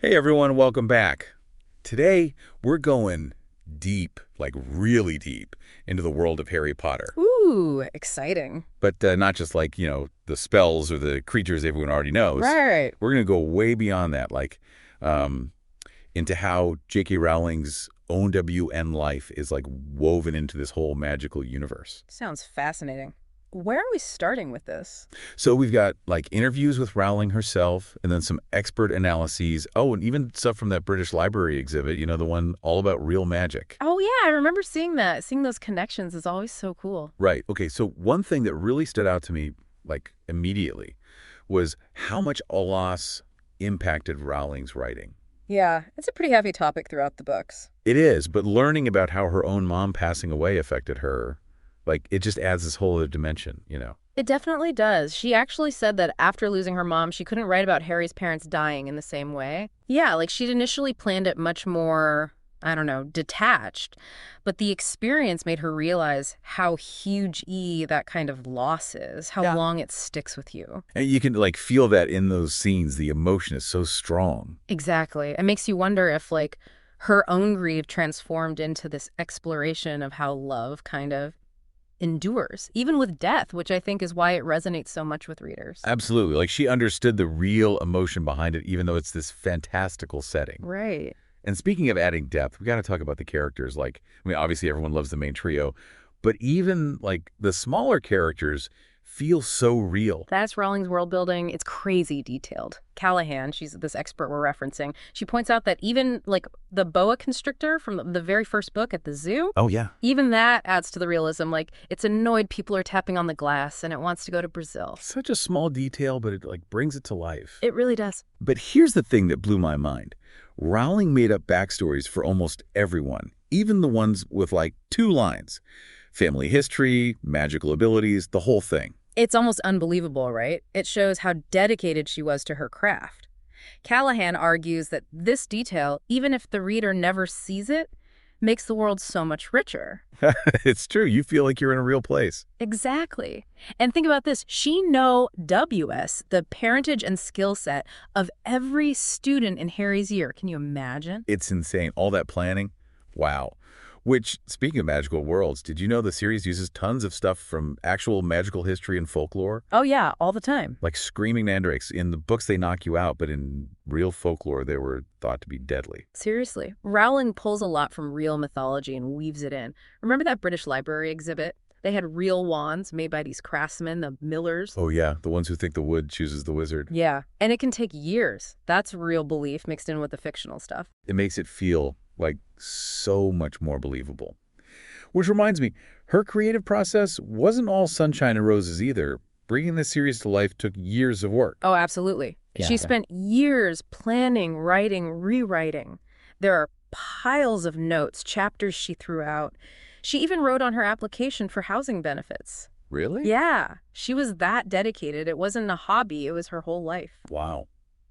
Hey everyone, welcome back. Today, we're going deep, like really deep, into the world of Harry Potter. Ooh, exciting. But not just like, the spells or the creatures everyone already knows. Right. We're going to go way beyond that, um, into how J.K. Rowling's own WN life is like woven into this whole magical universe. Sounds fascinating. Where are we starting with this? So we've got like interviews with Rowling herself and then some expert analyses. Oh, and even stuff from that British Library exhibit, the one all about real magic. Oh, yeah, I remember seeing that. Seeing those connections is always so cool. Right. Okay. So one thing that really stood out to me, like immediately, was how much Olas impacted Rowling's writing. Yeah, it's a pretty heavy topic throughout the books. It is, but learning about how her own mom passing away affected her, like it just adds this whole other dimension. It definitely does. She actually said that after losing her mom, she couldn't write about Harry's parents dying in the same way. Yeah, like she'd initially planned it much more, I don't know, detached. But the experience made her realize how huge that kind of loss is, how long it sticks with you. And you can like feel that in those scenes. The emotion is so strong. Exactly. It makes you wonder if, like, her own grief transformed into this exploration of how love kind of endures, even with death, which I think is why it resonates so much with readers. Absolutely. Like she understood the real emotion behind it, even though it's this fantastical setting. Right. And speaking of adding depth, we got to talk about the characters. Like, I mean, obviously everyone loves the main trio, but even like the smaller characters feel so real. That's Rowling's world building. It's crazy detailed. Callahan, she's this expert we're referencing, she points out that even like the boa constrictor from the very first book at the zoo, Oh, yeah. even that adds to the realism. Like it's annoyed people are tapping on the glass and it wants to go to Brazil. Such a small detail, but it like brings it to life. It really does. But here's the thing that blew my mind. Rowling made up backstories for almost everyone, even the ones with like 2 lines. Family history, magical abilities, the whole thing. It's almost unbelievable, right? It shows how dedicated she was to her craft. Callahan argues that this detail, even if the reader never sees it, makes the world so much richer. It's true. You feel like you're in a real place. Exactly. And think about this. She know WS, the parentage and skill set of every student in Harry's year. Can you imagine? It's insane. All that planning. Wow. Which, speaking of magical worlds, did you know the series uses tons of stuff from actual magical history and folklore? Oh, yeah, all the time. Like screaming mandrakes. In the books, they knock you out, but in real folklore, they were thought to be deadly. Seriously. Rowling pulls a lot from real mythology and weaves it in. Remember that British Library exhibit? They had real wands made by these craftsmen, the millers. Oh, yeah. The ones who think the wood chooses the wizard. Yeah, and it can take years. That's real belief mixed in with the fictional stuff. It makes it feel like so much more believable. Which reminds me, her creative process wasn't all sunshine and roses either. Bringing this series to life took years of work. Oh, absolutely. Yeah. She spent years planning, writing, rewriting. There are piles of notes, chapters she threw out. She even wrote on her application for housing benefits. Really? Yeah, she was that dedicated. It wasn't a hobby, it was her whole life. Wow.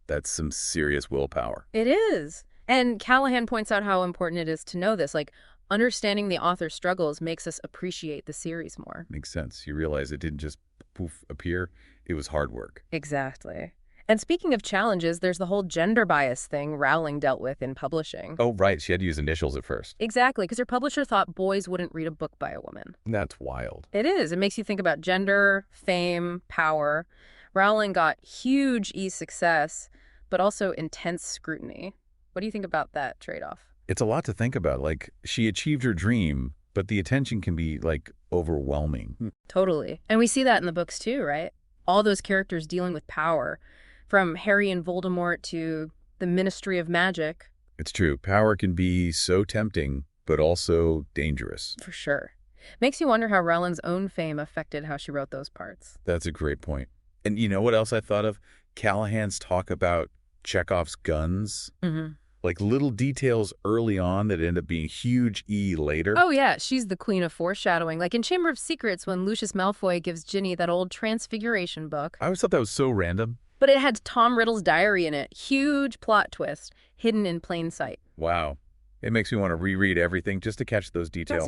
That's some serious willpower. It is. And Callahan points out how important it is to know this. Like, understanding the author's struggles makes us appreciate the series more. Makes sense. You realize it didn't just poof appear. It was hard work. Exactly. And speaking of challenges, there's the whole gender bias thing Rowling dealt with in publishing. Oh, right. She had to use initials at first. Exactly, because her publisher thought boys wouldn't read a book by a woman. That's wild. It is. It makes you think about gender, fame, power. Rowling got huge success, but also intense scrutiny. What do you think about that trade-off? It's a lot to think about. Like, she achieved her dream, but the attention can be, like, overwhelming. Totally. And we see that in the books too, right? All those characters dealing with power, from Harry and Voldemort to the Ministry of Magic. It's true. Power can be so tempting, but also dangerous. For sure. Makes you wonder how Rowling's own fame affected how she wrote those parts. That's a great point. And you know what else I thought of? Callahan's talk about Chekhov's guns. Mm-hmm. Like little details early on that end up being huge later. Oh, yeah. She's the queen of foreshadowing. Like in Chamber of Secrets, when Lucius Malfoy gives Ginny that old Transfiguration book. I always thought that was so random. But it had Tom Riddle's diary in it. Huge plot twist, hidden in plain sight. Wow. It makes me want to reread everything just to catch those details.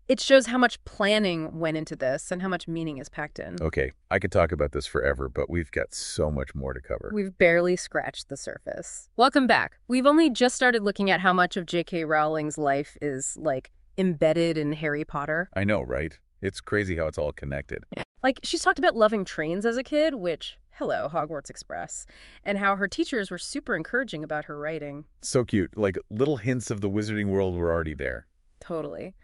It shows how much planning went into this and how much meaning is packed in. Okay, I could talk about this forever, but we've got so much more to cover. We've barely scratched the surface. Welcome back. We've only just started looking at how much of J.K. Rowling's life is, like, embedded in Harry Potter. I know, right? It's crazy how it's all connected. Like, she's talked about loving trains as a kid, which, hello, Hogwarts Express, and how her teachers were super encouraging about her writing. So cute. Like, little hints of the wizarding world were already there. Totally.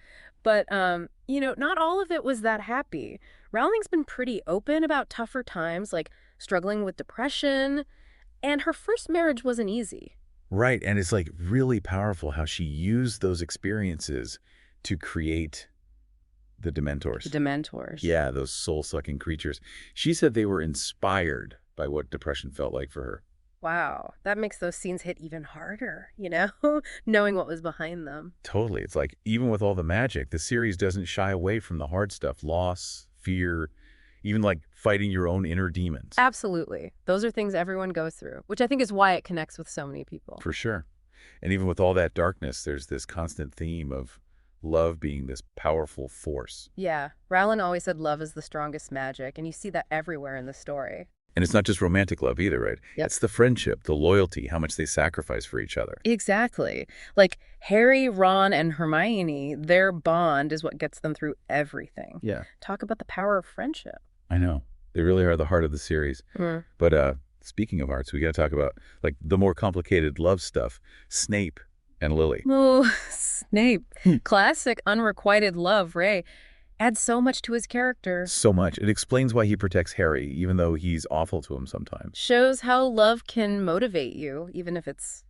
But, not all of it was that happy. Rowling's been pretty open about tougher times, like struggling with depression, and her first marriage wasn't easy. Right, and it's like really powerful how she used those experiences to create the Dementors. The Dementors. Yeah, those soul-sucking creatures. She said they were inspired by what depression felt like for her. Wow, that makes those scenes hit even harder, knowing what was behind them. Totally. It's like, even with all the magic, the series doesn't shy away from the hard stuff. Loss, fear, even like fighting your own inner demons. Absolutely. Those are things everyone goes through, which I think is why it connects with so many people. For sure. And even with all that darkness, there's this constant theme of love being this powerful force. Yeah, Rowling always said love is the strongest magic, and you see that everywhere in the story. And it's not just romantic love either, right? Yep. It's the friendship, the loyalty, how much they sacrifice for each other. Exactly. Like Harry, Ron, and Hermione, their bond is what gets them through everything. Yeah. Talk about the power of friendship. I know. They really are the heart of the series. But speaking of hearts, we got to talk about like the more complicated love stuff. Snape and Lily. Oh, Snape. Classic unrequited love, Ray. Adds so much to his character. So much. It explains why he protects Harry, even though he's awful to him sometimes. Shows how love can motivate you, even if it's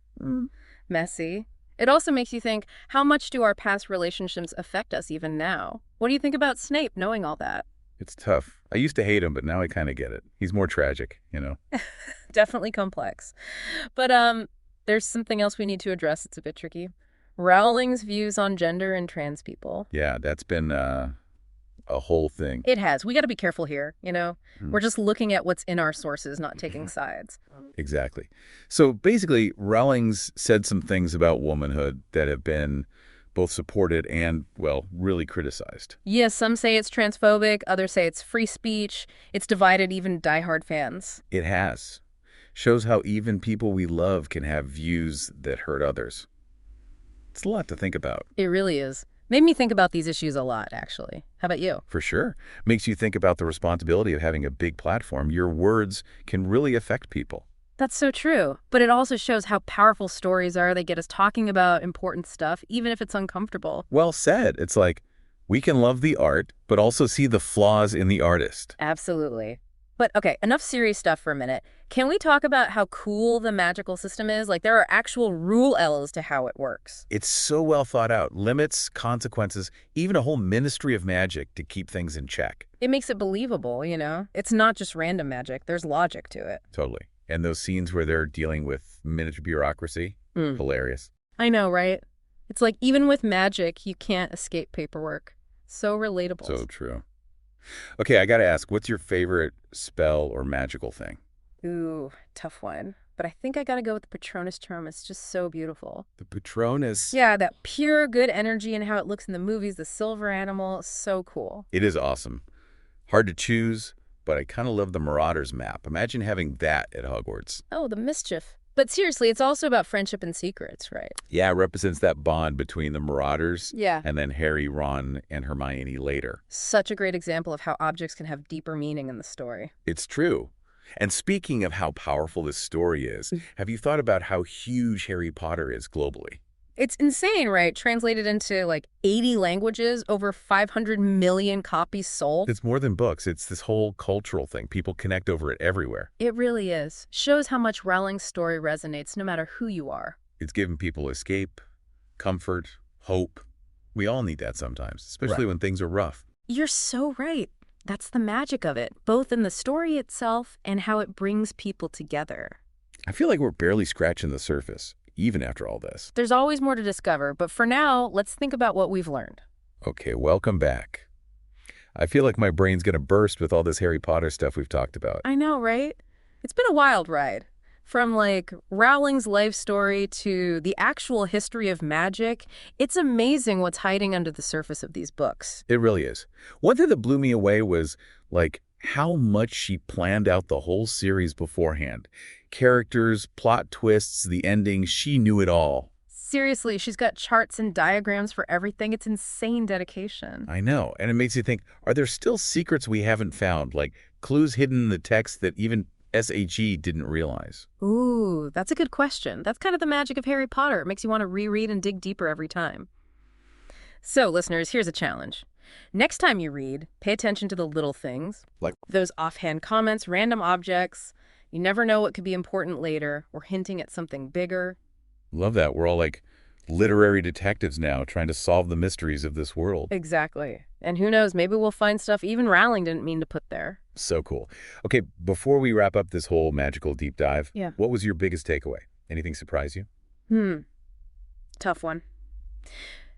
messy. It also makes you think, how much do our past relationships affect us even now? What do you think about Snape knowing all that? It's tough. I used to hate him, but now I kind of get it. He's more tragic, Definitely complex. But there's something else we need to address. It's a bit tricky. Rowling's views on gender and trans people. Yeah, that's been a whole thing. It has. We got to be careful here, We're just looking at what's in our sources, not taking sides. Exactly. So basically, Rowling's said some things about womanhood that have been both supported and, well, really criticized. Yes, some say it's transphobic, others say it's free speech. It's divided even diehard fans. It has. Shows how even people we love can have views that hurt others. It's a lot to think about. It really is. Made me think about these issues a lot, actually. How about you? For sure. Makes you think about the responsibility of having a big platform. Your words can really affect people. That's so true. But it also shows how powerful stories are. They get us talking about important stuff, even if it's uncomfortable. Well said. It's like, we can love the art, but also see the flaws in the artist. Absolutely. But okay, enough serious stuff for a minute. Can we talk about how cool the magical system is? Like, there are actual rule-ls to how it works. It's so well thought out. Limits, consequences, even a whole ministry of magic to keep things in check. It makes it believable, It's not just random magic. There's logic to it. Totally. And those scenes where they're dealing with miniature bureaucracy, hilarious. I know, right? It's like, even with magic, you can't escape paperwork. So relatable. So true. Okay, I got to ask, what's your favorite spell or magical thing? Ooh, tough one. But I think I got to go with the Patronus charm. It's just so beautiful. The Patronus. Yeah, that pure good energy and how it looks in the movies, the silver animal, so cool. It is awesome. Hard to choose, but I kind of love the Marauders map. Imagine having that at Hogwarts. Oh, the mischief. But seriously, it's also about friendship and secrets, right? Yeah, it represents that bond between the Marauders Yeah. and then Harry, Ron, and Hermione later. Such a great example of how objects can have deeper meaning in the story. It's true. And speaking of how powerful this story is, have you thought about how huge Harry Potter is globally? It's insane, right? Translated into like 80 languages, over 500 million copies sold. It's more than books. It's this whole cultural thing. People connect over it everywhere. It really is. Shows how much Rowling's story resonates no matter who you are. It's given people escape, comfort, hope. We all need that sometimes, especially when things are rough. You're so right. That's the magic of it, both in the story itself and how it brings people together. I feel like we're barely scratching the surface, even after all this. There's always more to discover, but for now, let's think about what we've learned. Okay, welcome back. I feel like my brain's going to burst with all this Harry Potter stuff we've talked about. I know, right? It's been a wild ride. From like Rowling's life story to the actual history of magic, it's amazing what's hiding under the surface of these books. It really is. One thing that blew me away was, like, how much she planned out the whole series beforehand. Characters, plot twists, the ending, she knew it all. Seriously, she's got charts and diagrams for everything. It's insane dedication. I know, and it makes you think, are there still secrets we haven't found, like clues hidden in the text that even SHE didn't realize? Ooh, that's a good question. That's kind of the magic of Harry Potter. It makes you want to reread and dig deeper every time. So, listeners, here's a challenge. Next time you read, pay attention to the little things, Like, those offhand comments, random objects. You never know what could be important later, or hinting at something bigger. love that. We're all like literary detectives now trying to solve the mysteries of this world. Exactly. And who knows, maybe we'll find stuff even Rowling didn't mean to put there. So cool. Okay, before we wrap up this whole magical deep dive, Yeah. what was your biggest takeaway? Anything surprise you? Tough one.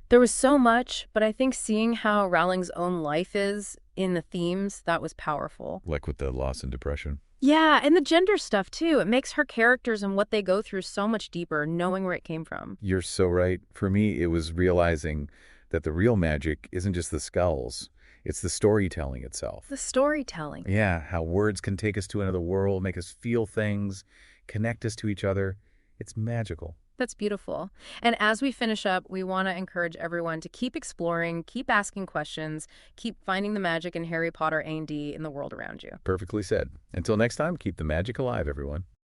There was so much, but I think seeing how Rowling's own life is in the themes, that was powerful. Like with the loss and depression? Yeah, and the gender stuff too. It makes her characters and what they go through so much deeper, knowing where it came from. You're so right. For me, it was realizing that the real magic isn't just the skulls. It's the storytelling itself. The storytelling. Yeah, how words can take us to another world, make us feel things, connect us to each other. It's magical. That's beautiful. And as we finish up, we want to encourage everyone to keep exploring, keep asking questions, keep finding the magic in Harry Potter A&D in the world around you. Perfectly said. Until next time, keep the magic alive, everyone.